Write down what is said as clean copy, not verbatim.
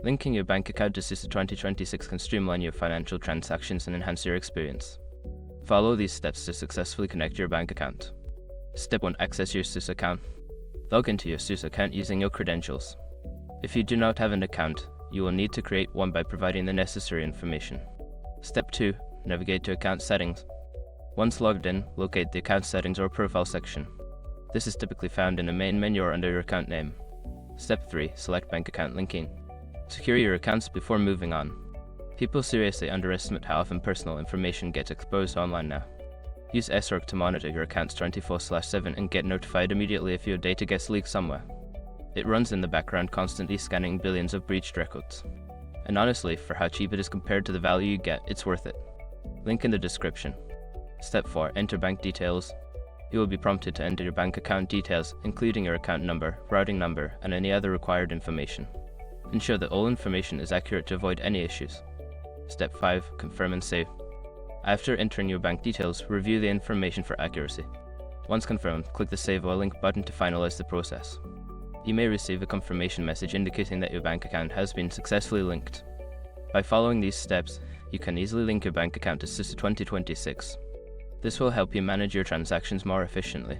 Linking your bank account to SUSE 2026 can streamline your financial transactions and enhance your experience. Follow these steps to successfully connect your bank account. Step 1. Access your SUSE account. Log into your SUSE account using your credentials. If you do not have an account, you will need to create one by providing the necessary information. Step 2. Navigate to Account Settings. Once logged in, locate the Account Settings or Profile section. This is typically found in the main menu or under your account name. Step 3. Select Bank Account Linking. Secure your accounts before moving on. People seriously underestimate how often personal information gets exposed online now. Use SROC to monitor your accounts 24/7 and get notified immediately if your data gets leaked somewhere. It runs in the background, constantly scanning billions of breached records. And honestly, for how cheap it is compared to the value you get, it's worth it. Link in the description. Step 4. Enter bank details. You will be prompted to enter your bank account details, including your account number, routing number, and any other required information. Ensure that all information is accurate to avoid any issues. Step 5. Confirm and save. After entering your bank details, review the information for accuracy. Once confirmed, click the Save or Link button to finalize the process. You may receive a confirmation message indicating that your bank account has been successfully linked. By following these steps, you can easily link your bank account to SUSE 2026. This will help you manage your transactions more efficiently.